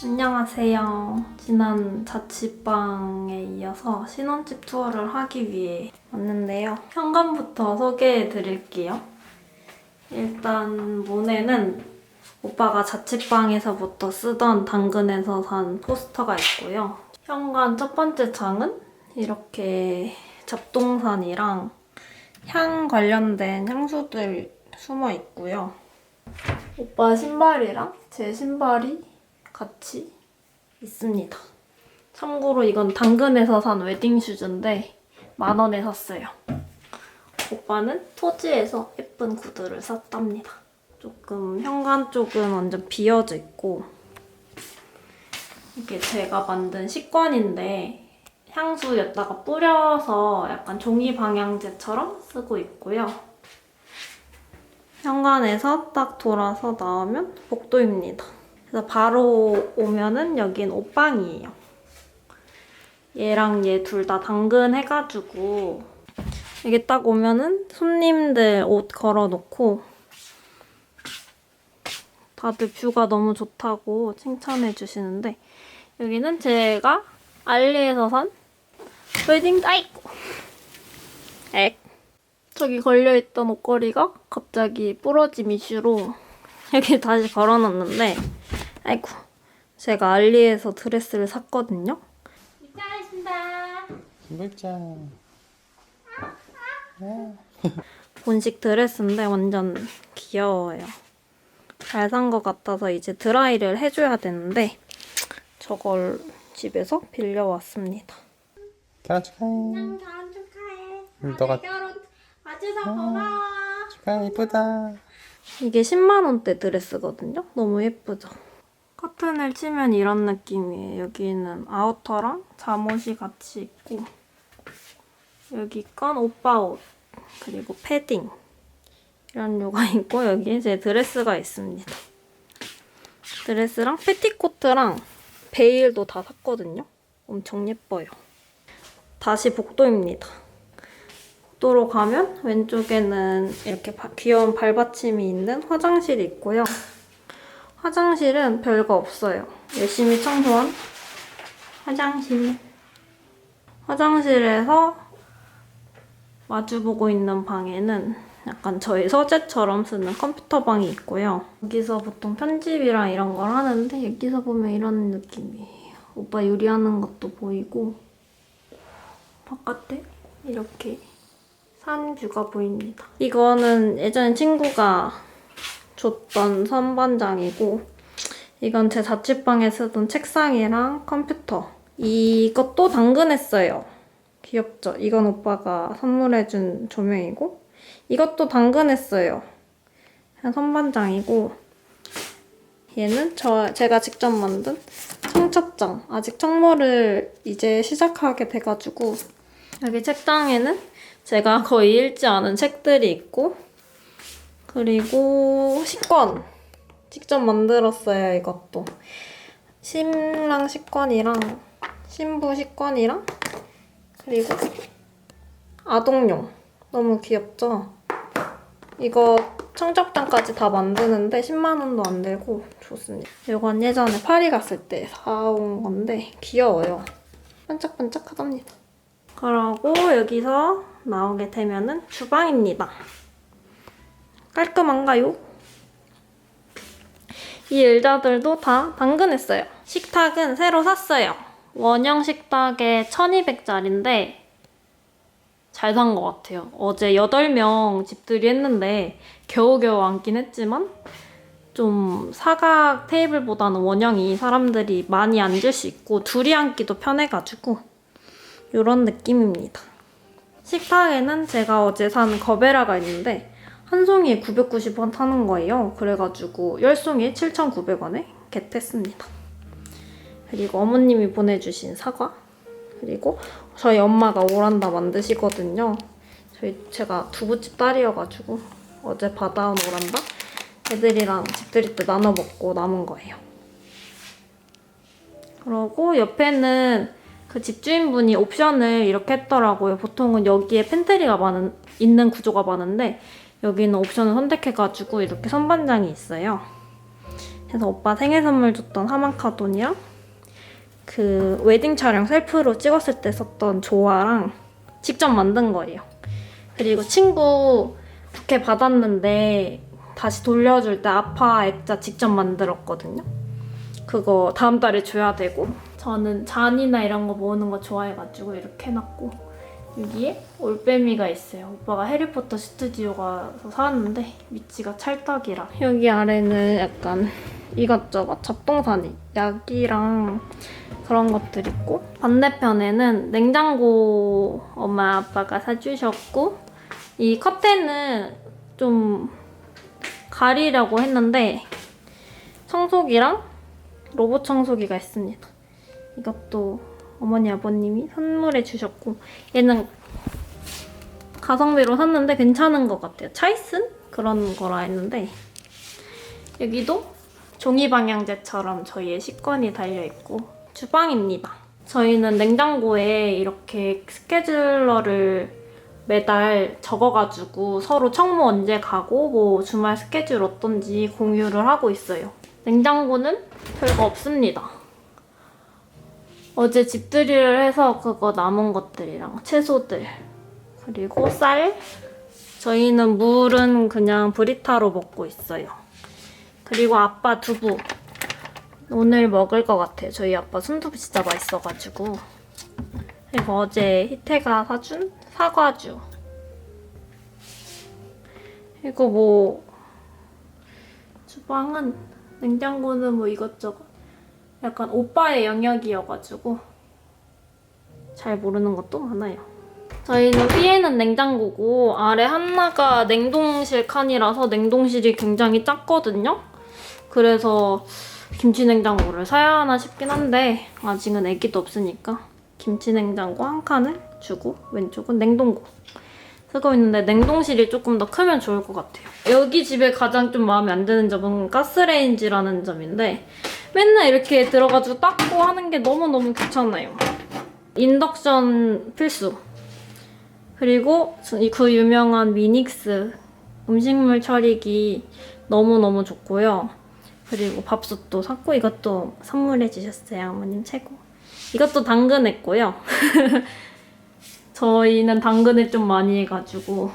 안녕하세요. 지난 자취방에 이어서 신혼집 투어를 하기 위해 왔는데요. 현관부터 소개해 드릴게요. 일단 문에는 오빠가 자취방에서부터 쓰던 당근에서 산 포스터가 있고요. 현관 첫 번째 창은 이렇게 잡동사니랑 향 관련된 향수들 숨어 있고요. 오빠 신발이랑 제 신발이 같이 있습니다. 참고로 이건 당근에서 산 웨딩 슈즈인데 10,000원에 샀어요. 오빠는 토지에서 예쁜 구두를 샀답니다. 조금 현관 쪽은 완전 비어져 있고 이게 제가 만든 식권인데 향수였다가 뿌려서 약간 종이 방향제처럼 쓰고 있고요. 현관에서 딱 돌아서 나오면 복도입니다. 그래서 바로 오면은 여긴 옷방이에요. 얘랑 얘 둘 다 당근 해가지고 여기 딱 오면은 손님들 옷 걸어놓고 다들 뷰가 너무 좋다고 칭찬해 주시는데 여기는 제가 알리에서 산 웨딩 아이고 액 저기 걸려있던 옷걸이가 갑자기 부러짐 이슈로 여기 다시 걸어놨는데 아이고 제가 알리에서 드레스를 샀거든요. 입장하겠습니다. 신발장. 본식 드레스인데 완전 귀여워요. 잘 산 것 같아서 이제 드라이를 해줘야 되는데 저걸 집에서 빌려왔습니다. 결혼 축하해. 결혼 축하해. 너가 결혼 와줘서 고마워. 축하해. 이쁘다. 이게 10만 원대 드레스거든요. 너무 예쁘죠? 커튼을 치면 이런 느낌이에요. 여기는 아우터랑 잠옷이 같이 있고 여기 건 오빠 옷 그리고 패딩 이런 류가 있고 여기에 제 드레스가 있습니다. 드레스랑 패티코트랑 베일도 다 샀거든요. 엄청 예뻐요. 다시 복도입니다. 복도로 가면 왼쪽에는 이렇게 귀여운 발받침이 있는 화장실이 있고요. 화장실은 별거 없어요. 열심히 청소한 화장실. 화장실에서 마주보고 있는 방에는 약간 저희 서재처럼 쓰는 컴퓨터 방이 있고요. 여기서 보통 편집이랑 이런 걸 하는데 여기서 보면 이런 느낌이에요. 오빠 요리하는 것도 보이고 바깥에 이렇게 산뷰가 보입니다. 이거는 예전에 친구가 줬던 선반장이고 이건 제 자취방에 쓰던 책상이랑 컴퓨터. 이것도 당근했어요. 귀엽죠? 이건 오빠가 선물해준 조명이고 이것도 당근했어요. 그냥 선반장이고 얘는 제가 직접 만든 청첩장. 아직 청모를 이제 시작하게 돼가지고 여기 책장에는 제가 거의 읽지 않은 책들이 있고 그리고 식권. 직접 만들었어요, 이것도. 신랑 식권이랑 신부 식권이랑 그리고 아동용. 너무 귀엽죠? 이거 청첩장까지 다 만드는데 10만 원도 안 들고 좋습니다. 이건 예전에 파리 갔을 때 사온 건데 귀여워요. 반짝반짝하답니다. 그러고 여기서 나오게 되면은 주방입니다. 깔끔한가요? 이 의자들도 다 당근했어요. 식탁은 새로 샀어요. 원형 식탁에 1200짜리인데 잘 산 것 같아요. 어제 8명 집들이 했는데 겨우겨우 앉긴 했지만 좀 사각 테이블보다는 원형이 사람들이 많이 앉을 수 있고 둘이 앉기도 편해가지고 이런 느낌입니다. 식탁에는 제가 어제 산 거베라가 있는데 한 송이에 990원 타는 거예요. 그래가지고 10송이에 7,900원에 겟했습니다. 그리고 어머님이 보내주신 사과 그리고 저희 엄마가 오란다 만드시거든요. 제가 두부집 딸이어가지고 어제 받아온 오란다 애들이랑 집들이 때 나눠 먹고 남은 거예요. 그리고 옆에는 그 집주인분이 옵션을 이렇게 했더라고요. 보통은 여기에 팬트리가 있는 구조가 많은데 여기는 옵션을 선택해가지고 이렇게 선반장이 있어요. 그래서 오빠 생일 선물 줬던 하만카돈이랑 그 웨딩 촬영 셀프로 찍었을 때 썼던 조화랑 직접 만든 거예요. 그리고 친구 부케 받았는데 다시 돌려줄 때 아파 액자 직접 만들었거든요. 그거 다음 달에 줘야 되고, 저는 잔이나 이런 거 모으는 거 좋아해가지고 이렇게 해놨고, 여기에 올빼미가 있어요. 오빠가 해리포터 스튜디오 가서 사왔는데 위치가 찰떡이라. 여기 아래는 약간 이것저것 잡동사니 약이랑 그런 것들 있고, 반대편에는 냉장고 엄마 아빠가 사주셨고, 이 커튼은 좀 가리려고 했는데 청소기랑 로봇 청소기가 있습니다. 이것도 어머니 아버님이 선물해 주셨고, 얘는 가성비로 샀는데 괜찮은 것 같아요. 차이슨? 그런 거라 했는데, 여기도 종이 방향제처럼 저희의 식권이 달려있고, 주방입니다. 저희는 냉장고에 이렇게 스케줄러를 매달 적어가지고 서로 청무 언제 가고 뭐 주말 스케줄 어떤지 공유를 하고 있어요. 냉장고는 별거 없습니다. 어제 집들이를 해서 그거 남은 것들이랑 채소들, 그리고 쌀. 저희는 물은 그냥 브리타로 먹고 있어요. 그리고 아빠 두부 오늘 먹을 것 같아요. 저희 아빠 순두부 진짜 맛있어가지고. 그리고 어제 희태가 사준 사과주. 그리고 뭐 주방은, 냉장고는 뭐 이것저것 약간 오빠의 영역이어가지고 잘 모르는 것도 많아요. 저희는 위에는 냉장고고 아래 하나가 냉동실 칸이라서 냉동실이 굉장히 작거든요. 그래서 김치 냉장고를 사야 하나 싶긴 한데 아직은 애기도 없으니까 김치 냉장고 한 칸을 주고 왼쪽은 냉동고 쓰고 있는데, 냉동실이 조금 더 크면 좋을 것 같아요. 여기 집에 가장 좀 마음에 안 드는 점은 가스레인지라는 점인데 맨날 이렇게 들어가지고 닦고 하는 게 너무너무 귀찮아요. 인덕션 필수. 그리고 그 유명한 미닉스 음식물 처리기 너무너무 좋고요. 그리고 밥솥도 샀고, 이것도 선물해 주셨어요. 어머님 최고. 이것도 당근했고요. 저희는 당근을 좀 많이 해가지고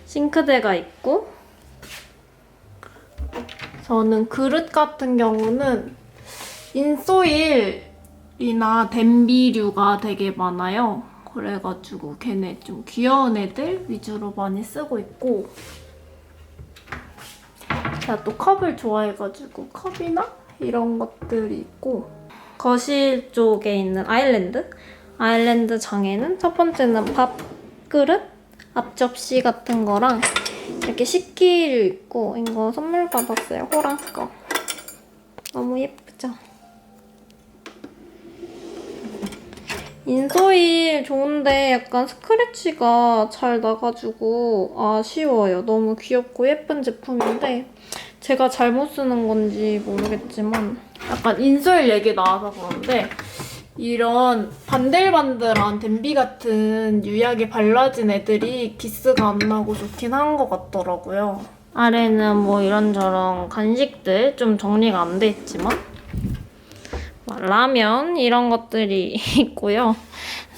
싱크대가 있고, 저는 그릇 같은 경우는 인소일이나 덴비류가 되게 많아요. 그래가지고 걔네 좀 귀여운 애들 위주로 많이 쓰고 있고, 제가 또 컵을 좋아해가지고 컵이나 이런 것들이 있고, 거실 쪽에 있는 아일랜드 장에는 첫 번째는 밥그릇, 앞접시 같은 거랑 이렇게 식기류 있고, 이거 선물 받았어요. 호랑 거. 너무 예쁘죠? 인소일 좋은데 약간 스크래치가 잘 나가지고 아쉬워요. 너무 귀엽고 예쁜 제품인데 제가 잘못 쓰는 건지 모르겠지만, 약간 인소일 얘기 나와서 그런데 이런 반들반들한 덴비 같은 유약이 발라진 애들이 기스가 안 나고 좋긴 한 것 같더라고요. 아래는 뭐 이런저런 간식들 좀 정리가 안 돼 있지만 라면 이런 것들이 있고요.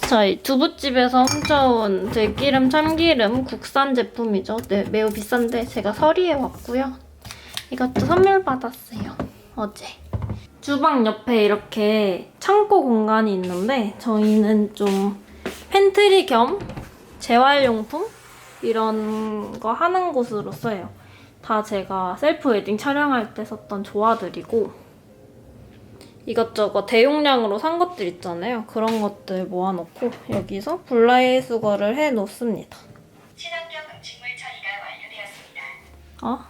저희 두부집에서 훔쳐온 들기름, 참기름 국산 제품이죠. 네, 매우 비싼데 제가 서리에 왔고요. 이것도 선물 받았어요. 어제. 주방 옆에 이렇게 창고 공간이 있는데 저희는 좀 팬트리 겸 재활용품 이런 거 하는 곳으로 써요. 다 제가 셀프 웨딩 촬영할 때 썼던 조화들이고, 이것저것 대용량으로 산 것들 있잖아요. 그런 것들 모아놓고 여기서 불라이 수거를 해놓습니다. 친환경 음식물 처리가 완료되었습니다.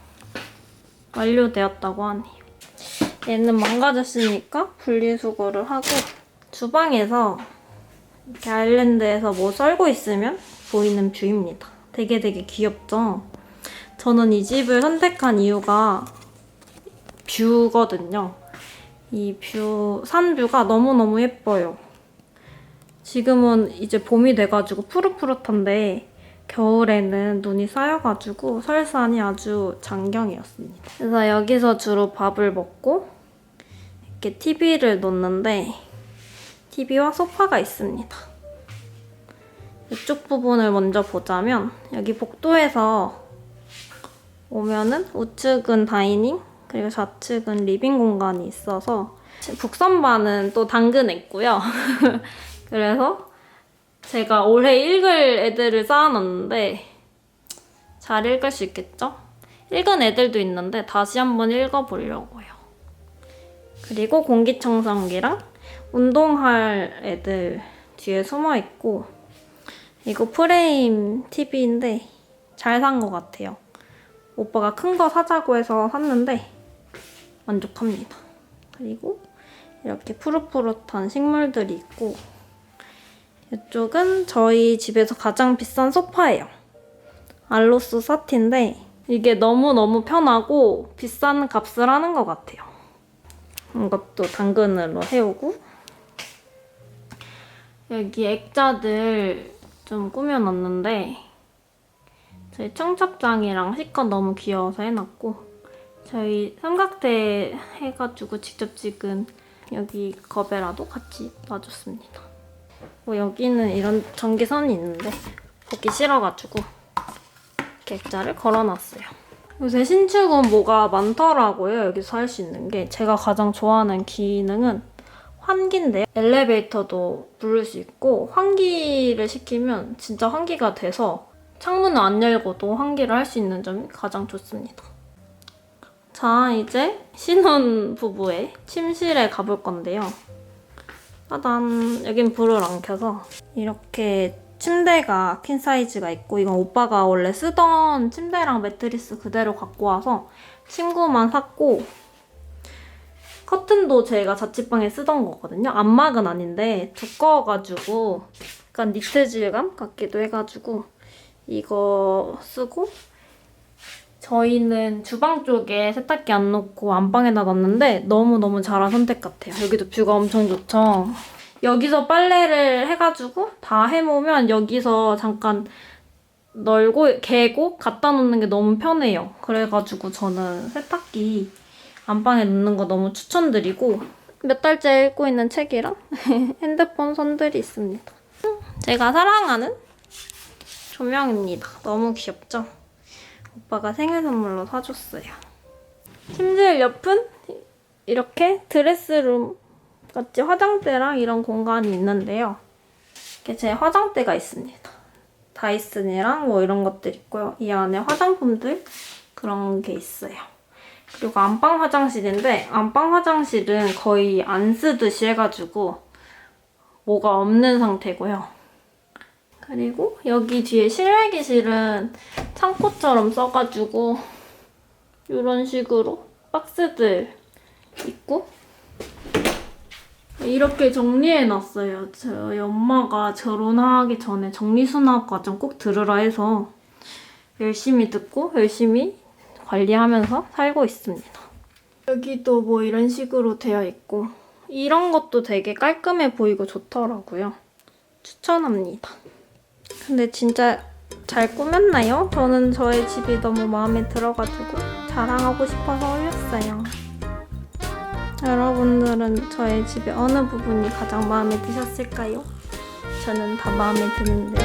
완료되었다고 하네요. 얘는 망가졌으니까 분리수거를 하고, 주방에서 이렇게 아일랜드에서 뭐 썰고 있으면 보이는 뷰입니다. 되게 귀엽죠? 저는 이 집을 선택한 이유가 뷰거든요. 이 산뷰가 너무너무 예뻐요. 지금은 이제 봄이 돼가지고 푸릇푸릇한데 겨울에는 눈이 쌓여가지고 설산이 아주 장경이었습니다. 그래서 여기서 주로 밥을 먹고 이렇게 TV를 놓는데 TV와 소파가 있습니다. 이쪽 부분을 먼저 보자면 여기 복도에서 오면은 우측은 다이닝 그리고 좌측은 리빙 공간이 있어서 북선반은 또 당근했고요. 그래서 제가 올해 읽을 애들을 쌓아놨는데 잘 읽을 수 있겠죠? 읽은 애들도 있는데 다시 한번 읽어보려고요. 그리고 공기청정기랑 운동할 애들 뒤에 숨어있고 이거 프레임 TV인데 잘 산 것 같아요. 오빠가 큰 거 사자고 해서 샀는데 만족합니다. 그리고 이렇게 푸릇푸릇한 식물들이 있고 이쪽은 저희 집에서 가장 비싼 소파예요. 알로스 사티인데 이게 너무너무 편하고 비싼 값을 하는 것 같아요. 이것도 당근으로 해오고 여기 액자들 좀 꾸며놨는데 저희 청첩장이랑 시컷 너무 귀여워서 해놨고 저희 삼각대 해가지고 직접 찍은 여기 거베라도 같이 놔줬습니다. 뭐 여기는 이런 전기선이 있는데 보기 싫어가지고 이렇게 액자를 걸어놨어요. 요새 신축은 뭐가 많더라고요. 여기서 할 수 있는 게 제가 가장 좋아하는 기능은 환기인데요. 엘리베이터도 부를 수 있고 환기를 시키면 진짜 환기가 돼서 창문을 안 열고도 환기를 할 수 있는 점이 가장 좋습니다. 자, 이제 신혼부부의 침실에 가볼 건데요. 짜잔! 여긴 불을 안 켜서 이렇게 침대가 퀸 사이즈가 있고 이건 오빠가 원래 쓰던 침대랑 매트리스 그대로 갖고 와서 침구만 샀고 커튼도 제가 자취방에 쓰던 거거든요. 안막은 아닌데 두꺼워가지고 약간 니트 질감 같기도 해가지고 이거 쓰고 저희는 주방 쪽에 세탁기 안 놓고 안방에다 놨는데 너무너무 잘한 선택 같아요. 여기도 뷰가 엄청 좋죠. 여기서 빨래를 해가지고 다 해놓으면 여기서 잠깐 널고 개고 갖다 놓는 게 너무 편해요. 그래가지고 저는 세탁기 안방에 놓는 거 너무 추천드리고 몇 달째 읽고 있는 책이랑 핸드폰 선들이 있습니다. 제가 사랑하는 조명입니다. 너무 귀엽죠? 오빠가 생일 선물로 사줬어요. 침실 옆은 이렇게 드레스룸 같이 화장대랑 이런 공간이 있는데요. 이렇게 제 화장대가 있습니다. 다이슨이랑 뭐 이런 것들 있고요. 이 안에 화장품들 그런 게 있어요. 그리고 안방 화장실인데 안방 화장실은 거의 안 쓰듯이 해가지고 뭐가 없는 상태고요. 그리고 여기 뒤에 실외기실은 창고처럼 써가지고 이런 식으로 박스들 있고 이렇게 정리해놨어요. 저희 엄마가 결혼하기 전에 정리수납 과정 꼭 들으라 해서 열심히 듣고 열심히 관리하면서 살고 있습니다. 여기도 뭐 이런 식으로 되어 있고 이런 것도 되게 깔끔해 보이고 좋더라고요. 추천합니다. 근데 진짜 잘 꾸몄나요? 저는 저의 집이 너무 마음에 들어가지고 자랑하고 싶어서 올렸어요. 여러분들은 저의 집의 어느 부분이 가장 마음에 드셨을까요? 저는 다 마음에 드는데